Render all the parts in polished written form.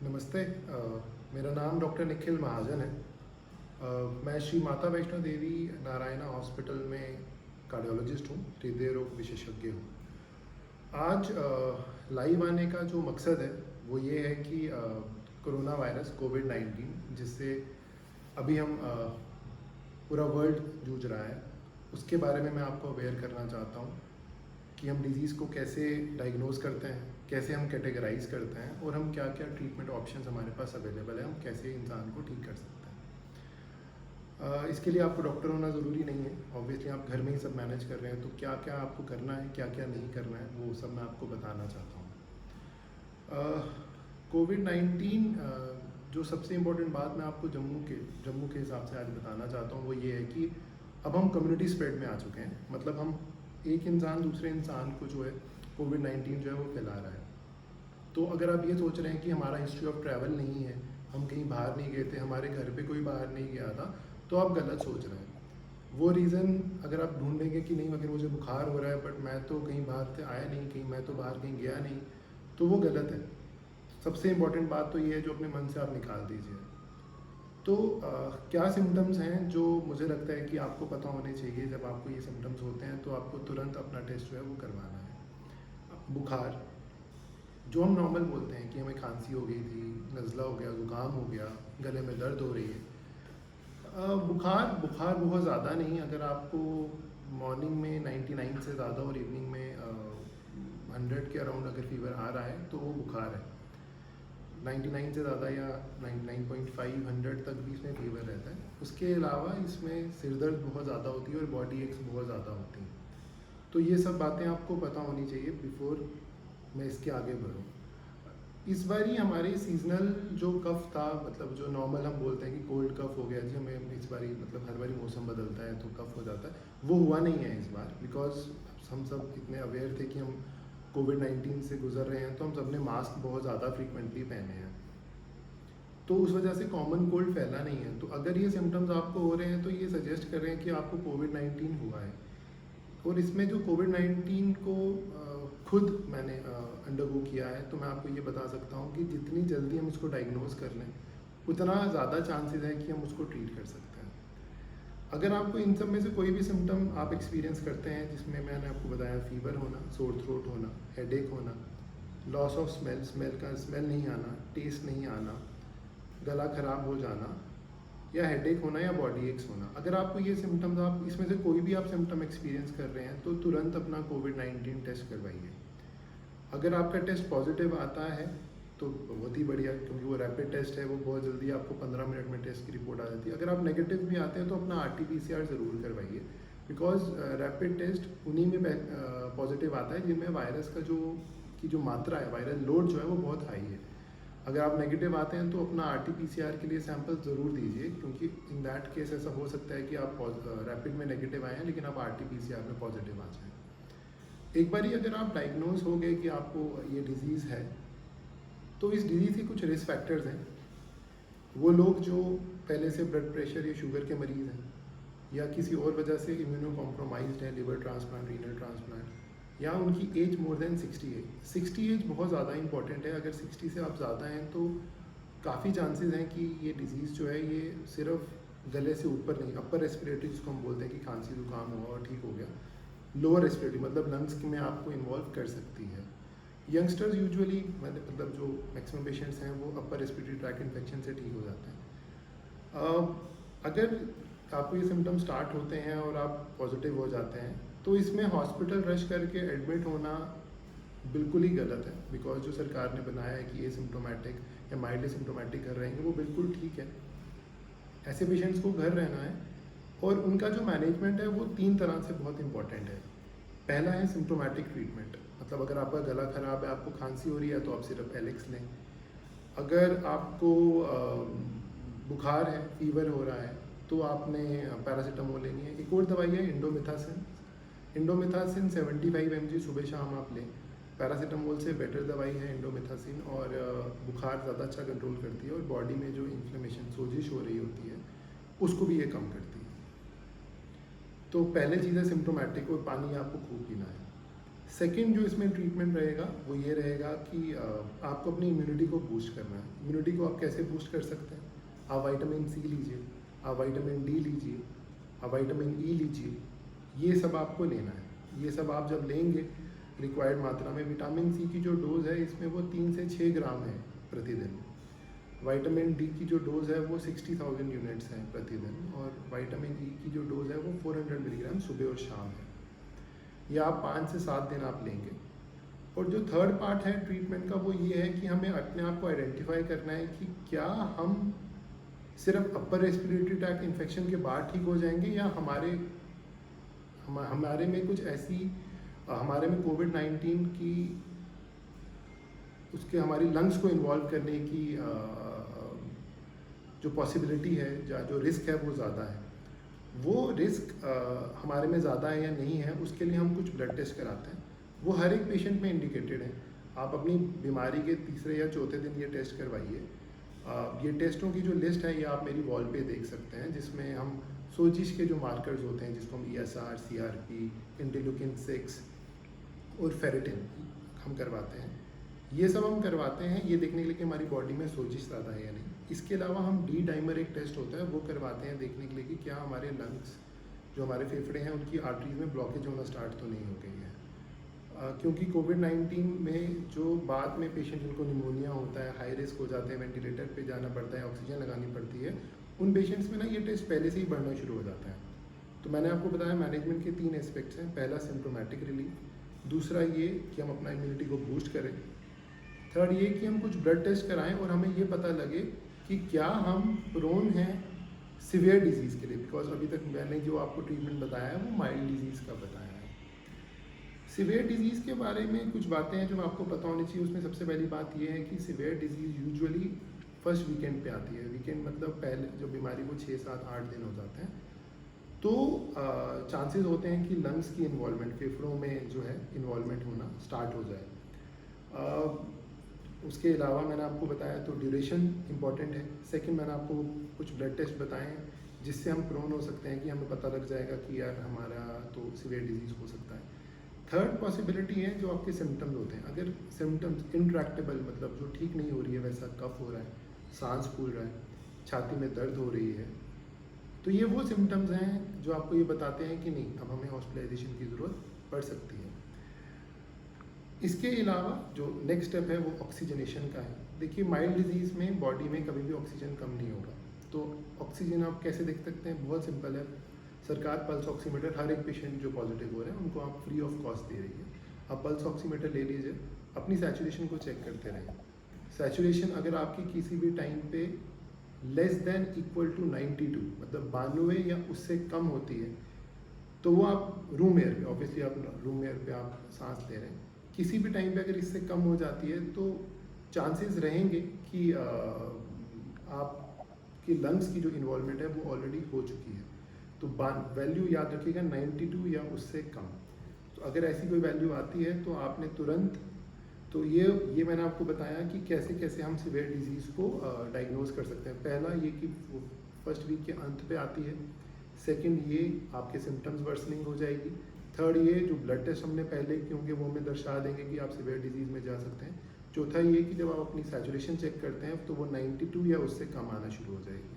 नमस्ते। मेरा नाम डॉक्टर निखिल महाजन है। मैं श्री माता वैष्णो देवी नारायणा हॉस्पिटल में कार्डियोलॉजिस्ट हूँ, हृदय रोग विशेषज्ञ हूँ। आज लाइव आने का जो मकसद है वो ये है कि कोरोना वायरस कोविड-19 जिससे अभी हम पूरा वर्ल्ड जूझ रहा है, उसके बारे में मैं आपको अवेयर करना चाहता हूँ कि हम डिज़ीज़ को कैसे डायग्नोज करते हैं, कैसे हम कैटेगराइज करते हैं और हम क्या क्या ट्रीटमेंट ऑप्शंस हमारे पास अवेलेबल है, हम कैसे इंसान को ठीक कर सकते हैं। इसके लिए आपको डॉक्टर होना ज़रूरी नहीं है। ऑब्वियसली आप घर में ही सब मैनेज कर रहे हैं, तो क्या क्या आपको करना है, क्या क्या नहीं करना है, वो सब मैं आपको बताना चाहता हूँ। कोविड-19 जो सबसे इम्पोर्टेंट बात मैं आपको जम्मू के हिसाब से आज बताना चाहता हूँ वो ये है कि अब हम कम्युनिटी स्प्रेड में आ चुके हैं। मतलब हम एक इंसान दूसरे इंसान को जो है कोविड-19 जो है वो फैला रहा है। तो अगर आप ये सोच रहे हैं कि हमारा हिस्ट्री ऑफ ट्रैवल नहीं है, हम कहीं बाहर नहीं गए थे, हमारे घर पे कोई बाहर नहीं गया था, तो आप गलत सोच रहे हैं। वो रीज़न अगर आप ढूंढेंगे कि नहीं अगर मुझे बुखार हो रहा है बट मैं तो कहीं बाहर से आया नहीं, कहीं मैं तो बाहर कहीं गया नहीं, तो वो गलत है। सबसे इम्पॉर्टेंट बात तो ये है जो अपने मन से आप निकाल दीजिए। तो क्या सिम्टम्स हैं जो मुझे लगता है कि आपको पता होने चाहिए। जब आपको ये सिम्टम्स होते हैं तो आपको तुरंत अपना टेस्ट जो है वो करवाना है। बुखार, जो हम नॉर्मल बोलते हैं कि हमें खांसी हो गई थी, नज़ला हो गया, ज़ुकाम हो गया, गले में दर्द हो रही है। बुखार बहुत ज़्यादा नहीं। अगर आपको मॉर्निंग में 99 से ज़्यादा और इवनिंग में 100 के अराउंड अगर फीवर आ रहा है तो वो बुखार है। 99 से ज़्यादा या 99.5 100 तक भी इसमें फीवर रहता है। उसके अलावा इसमें सिर दर्द बहुत ज़्यादा होती है और बॉडी एक्स बहुत ज़्यादा होती हैं। तो ये सब बातें आपको पता होनी चाहिए बिफोर मैं इसके आगे बढ़ूँ। इस बार ही हमारे सीजनल जो कफ था, मतलब जो नॉर्मल हम बोलते हैं कि कोल्ड कफ हो गया जी, हमें इस बारी मतलब हर बारी मौसम बदलता है तो कफ हो जाता है, वो हुआ नहीं है इस बार। बिकॉज हम सब इतने अवेयर थे कि हम कोविड-19 से गुजर रहे हैं, तो हम सब ने मास्क बहुत ज़्यादा फ्रीक्वेंटली पहने हैं, तो उस वजह से कॉमन कोल्ड फैला नहीं है। तो अगर ये सिम्टम्स आपको हो रहे हैं तो ये सजेस्ट कर रहे हैं कि आपको कोविड-19 हुआ है। और इसमें जो कोविड-19 को खुद मैंने अंडरगो किया है, तो मैं आपको ये बता सकता हूँ कि जितनी जल्दी हम इसको डायग्नोज कर लें उतना ज़्यादा चांसेस है कि हम उसको ट्रीट कर सकते हैं। अगर आपको इन सब में से कोई भी सिम्टम आप एक्सपीरियंस करते हैं, जिसमें मैंने आपको बताया फीवर होना, सोर थ्रोट होना, हेडेक होना, लॉस ऑफ स्मेल नहीं आना, टेस्ट नहीं आना, गला खराब हो जाना, या हेडेक होना या बॉडी एक्स होना, अगर आपको ये सिम्टम्स, आप इसमें से कोई भी आप सिम्टम एक्सपीरियंस कर रहे हैं तो तुरंत अपना कोविड-19 टेस्ट करवाइए। अगर आपका टेस्ट पॉजिटिव आता है तो बहुत ही बढ़िया, क्योंकि वो रैपिड टेस्ट है, वो बहुत जल्दी आपको 15 मिनट में टेस्ट की रिपोर्ट आ जाती है। अगर आप नेगेटिव भी आते हैं तो अपना RT-PCR ज़रूर करवाइए, बिकॉज रैपिड टेस्ट उन्हीं में पॉजिटिव आता है जिनमें वायरस का जो मात्रा है, वायरल लोड जो है वो बहुत हाई है। अगर आप नेगेटिव आते हैं तो अपना RT-PCR के लिए सैंपल ज़रूर दीजिए, क्योंकि इन दैट केस ऐसा हो सकता है कि आप रैपिड में नेगेटिव आए हैं लेकिन आप RT-PCR में पॉजिटिव आ जाएँ। एक बार ही अगर आप डायग्नोज हो गए कि आपको ये डिज़ीज़ है, तो इस डिज़ीज़ के कुछ रिस्क फैक्टर्स हैं। वो लोग जो पहले से ब्लड प्रेशर या शुगर के मरीज़ हैं, या किसी और वजह से इम्यूनो कॉम्प्रोमाइज्ड है, लिवर ट्रांसप्लांट, रीनल ट्रांसप्लांट, या उनकी एज मोर देन 60 एज बहुत ज़्यादा इंपॉर्टेंट है। अगर 60 से आप ज़्यादा हैं तो काफ़ी चांसेस हैं कि ये डिज़ीज़ जो है ये सिर्फ गले से ऊपर नहीं, अपर रेस्पिरेटरी जिसको हम बोलते हैं कि खांसी जुकाम हुआ और ठीक हो गया, लोअर रेस्पिरेटरी मतलब लंग्स में आपको इन्वॉल्व कर सकती है। यंगस्टर्स यूजुअली मतलब जो मैक्सिमम पेशेंट्स हैं वो अपर रेस्पिरेटरी ट्रैक इन्फेक्शन से ठीक हो जाते हैं। अगर आपको ये सिम्टम स्टार्ट होते हैं और आप पॉजिटिव हो जाते हैं तो इसमें हॉस्पिटल रश करके एडमिट होना बिल्कुल ही गलत है, बिकॉज जो सरकार ने बनाया है कि ये सिम्टोमेटिक या माइल्डली सिम्टोमेटिक घर रहेंगे वो बिल्कुल ठीक है। ऐसे पेशेंट्स को घर रहना है और उनका जो मैनेजमेंट है वो 3 तरह से बहुत इंपॉर्टेंट है। पहला है सिम्टोमेटिक ट्रीटमेंट, मतलब अगर आपका गला ख़राब है, आपको खांसी हो रही है तो आप सिर्फ एलेक्स लें। अगर आपको बुखार है, फीवर हो रहा है, तो आपने पैरासीटामोल लेनी है। एक और दवाई है इंडोमिथासिन 75 mg सुबह शाम आप लें। पैरासीटामोल से बेटर दवाई है इंडोमिथासिन, और बुखार ज़्यादा अच्छा कंट्रोल करती है और बॉडी में जो इन्फ्लेमेशन, सोजिश हो रही होती है, उसको भी ये कम करती है। तो पहले चीज़ है सिम्टोमेटिक, और पानी आपको खूब पीना है। सेकंड जो इसमें ट्रीटमेंट रहेगा वो ये रहेगा कि आपको अपनी इम्यूनिटी को बूस्ट करना है। इम्यूनिटी को आप कैसे बूस्ट कर सकते हैं? आप विटामिन सी लीजिए, आप विटामिन डी लीजिए, आप विटामिन ई लीजिए, ये सब आपको लेना है। ये सब आप जब लेंगे रिक्वायर्ड मात्रा में, विटामिन सी की जो डोज़ है इसमें वो 3 से 6 ग्राम है प्रतिदिन। विटामिन डी की जो डोज़ है वो 60,000 यूनिट्स हैं प्रतिदिन, और विटामिन ई की जो डोज़ है वो 400 मिलीग्राम सुबह और शाम है। ये आप 5 से 7 दिन आप लेंगे। और जो थर्ड पार्ट है ट्रीटमेंट का वो ये है कि हमें अपने आप को आइडेंटिफाई करना है कि क्या हम सिर्फ अपर रेस्पिरेटरी ट्रैक्ट इन्फेक्शन के बाद ठीक हो जाएंगे, या हमारे में कुछ ऐसी हमारे में कोविड-19 की उसके हमारी लंग्स को इन्वॉल्व करने की जो पॉसिबिलिटी है या जो रिस्क है वो ज़्यादा है। वो रिस्क हमारे में ज़्यादा है या नहीं है, उसके लिए हम कुछ ब्लड टेस्ट कराते हैं। वो हर एक पेशेंट में इंडिकेटेड है। आप अपनी बीमारी के तीसरे या चौथे दिन ये टेस्ट करवाइए। ये टेस्टों की जो लिस्ट है ये आप मेरी वॉल पे देख सकते हैं, जिसमें हम सोजिश के जो मार्कर्स होते हैं जिसको हम ESR, CRP, इंटरल्यूकिन 6 और फेरेटिन हम करवाते हैं। ये सब हम करवाते हैं ये देखने के लिए कि हमारी बॉडी में सोजिश ज़्यादा है या नहीं। इसके अलावा हम डी डाइमर एक टेस्ट होता है वो करवाते हैं देखने के लिए कि क्या हमारे लंग्स जो हमारे फेफड़े हैं उनकी आर्टरीज में ब्लॉकेज होना स्टार्ट तो नहीं हो गई है। क्योंकि कोविड-19 में जो बाद में पेशेंट जिनको निमोनिया होता है, हाई रिस्क हो जाते हैं, वेंटिलेटर पे जाना पड़ता है, ऑक्सीजन लगानी पड़ती है, उन पेशेंट्स में ना ये टेस्ट पहले से ही बढ़ना शुरू हो जाता है। तो मैंने आपको बताया मैनेजमेंट के 3 एस्पेक्ट्स हैं। पहला सिम्प्टोमेटिक रिलीफ, दूसरा ये कि हम अपना इम्यूनिटी को बूस्ट करें, थर्ड ये कि हम कुछ ब्लड टेस्ट कराएं और हमें ये पता लगे कि क्या हम प्रोन हैं सिवियर डिजीज़ के लिए, बिकॉज अभी तक मैंने जो आपको ट्रीटमेंट बताया है वो माइल्ड डिजीज़ का बताया है। सिवियर डिजीज़ के बारे में कुछ बातें हैं जो आपको पता होनी चाहिए। उसमें सबसे पहली बात ये है कि severe disease usually first weekend पे आती है। वीकेंड मतलब पहले जो बीमारी को 6, 7, 8 दिन हो जाते हैं, तो चांसेस होते हैं कि लंग्स की इन्वॉल्वमेंट, फेफड़ों में जो है इन्वॉल्वमेंट होना स्टार्ट हो जाए। उसके अलावा मैंने आपको बताया तो ड्यूरेशन इंपॉर्टेंट है। सेकंड मैंने आपको कुछ ब्लड टेस्ट बताए हैं जिससे हम प्रोन हो सकते हैं कि हमें पता लग जाएगा कि यार हमारा तो सिवियर डिजीज़ हो सकता है। थर्ड पॉसिबिलिटी है जो आपके सिम्टम्स होते हैं। अगर सिम्टम्स इंट्रैक्टेबल मतलब जो ठीक नहीं हो रही है, वैसा कफ हो रहा है, सांस फूल रहा है, छाती में दर्द हो रही है, तो ये वो सिम्टम्स हैं जो आपको ये बताते हैं कि नहीं अब हमें हॉस्पिटलाइजेशन की ज़रूरत पड़ सकती है। इसके अलावा जो नेक्स्ट स्टेप है वो ऑक्सीजनेशन का है। देखिए माइल्ड डिजीज़ में बॉडी में कभी भी ऑक्सीजन कम नहीं होगा, तो ऑक्सीजन आप कैसे देख सकते हैं? बहुत सिंपल है। सरकार पल्स ऑक्सीमीटर हर एक पेशेंट जो पॉजिटिव हो रहे हैं उनको आप फ्री ऑफ कॉस्ट दे रही है। आप पल्स ऑक्सीमीटर ले लीजिए, अपनी सैचुरेशन को चेक करते रहें। सैचुरेशन अगर आपकी किसी भी टाइम पे लेस देन इक्वल टू 92 मतलब 92 या उससे कम होती है, तो वो आप रूम एयर पे, ऑब्वियसली आप रूम एयर पे आप सांस ले रहे हैं, किसी भी टाइम पे अगर इससे कम हो जाती है तो चांसेस रहेंगे कि आपकी लंग्स की जो इन्वॉल्वमेंट है वो ऑलरेडी हो चुकी है। तो वैल्यू याद रखिएगा 92 या उससे कम। तो अगर ऐसी कोई वैल्यू आती है तो आपने तुरंत, तो ये मैंने आपको बताया कि कैसे कैसे हम सिवियर डिजीज़ को डायग्नोज कर सकते हैं। पहला ये कि फर्स्ट वीक के अंत पे आती है। सेकंड ये आपके सिम्टम्स वर्सनिंग हो जाएगी। थर्ड ये जो ब्लड टेस्ट हमने पहले क्योंकि वो हमें दर्शा देंगे कि आप सिवियर डिजीज़ में जा सकते हैं। चौथा ये कि जब आप अपनी सैचुरेशन चेक करते हैं तो वो 92 या उससे कम आना शुरू हो जाएगी।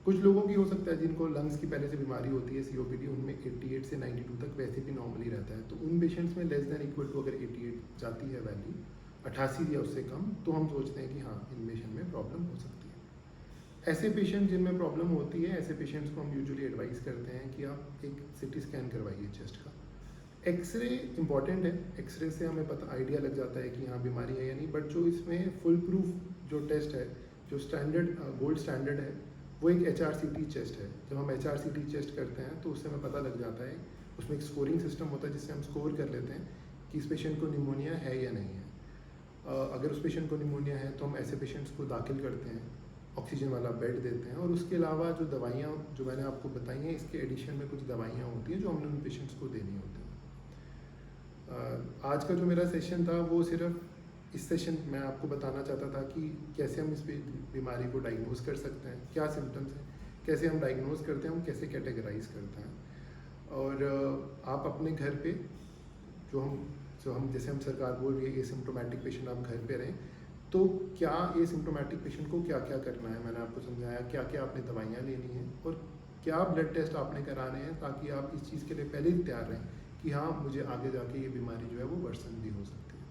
कुछ लोगों की हो सकता है जिनको लंग्स की पहले से बीमारी होती है COPD, उनमें 88 से 92 तक वैसे भी नॉर्मली रहता है। तो उन पेशेंट्स में लेस देन इक्वल टू अगर 88 जाती है वैल्यू 88 या उससे कम, तो हम सोचते हैं कि हाँ इन पेशेंट में प्रॉब्लम हो सकती है। ऐसे पेशेंट जिनमें प्रॉब्लम होती है, ऐसे पेशेंट्स को हम यूजुअली एडवाइस करते हैं कि आप एक CT स्कैन करवाइए चेस्ट का। एक्सरे इंपॉर्टेंट है, एक्सरे से हमें पता आइडिया लग जाता है कि हाँ बीमारी है या नहीं, बट जो इसमें फुल प्रूफ जो टेस्ट है, जो स्टैंडर्ड गोल्ड स्टैंडर्ड है, वो एक HRCT चेस्ट है। जब हम HRCT चेस्ट करते हैं तो उससे हमें पता लग जाता है, उसमें एक स्कोरिंग सिस्टम होता है जिससे हम स्कोर कर लेते हैं कि इस पेशेंट को निमोनिया है या नहीं है। अगर उस पेशेंट को निमोनिया है तो हम ऐसे पेशेंट्स को दाखिल करते हैं, ऑक्सीजन वाला बेड देते हैं, और उसके अलावा जो दवाइयाँ जो मैंने आपको बताई हैं इसके एडिशन में कुछ दवाइयाँ होती हैं जो हमने उन पेशेंट्स को देनी होती हैं। आज का जो मेरा सेशन था वो सिर्फ इस सेशन मैं आपको बताना चाहता था कि कैसे हम इस बीमारी को डायग्नोज कर सकते हैं, क्या सिम्टम्स हैं, कैसे हम डायग्नोज करते हैं, हम कैसे कैटेगराइज करते हैं। और आप अपने घर पे जो हम जैसे हम सरकार बोल रही है एसिम्प्टोमेटिक पेशेंट आप घर पे रहें, तो क्या एसिम्प्टोमेटिक पेशेंट को क्या क्या करना है, मैंने आपको समझाया क्या क्या आपने दवाइयाँ लेनी है और क्या ब्लड टेस्ट आपने कराने हैं, ताकि आप इस चीज़ के लिए पहले ही तैयार रहें कि हाँ मुझे आगे जाके ये बीमारी जो है वो वर्सन भी हो सकती है।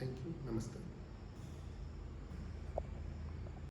थैंक यू, नमस्ते।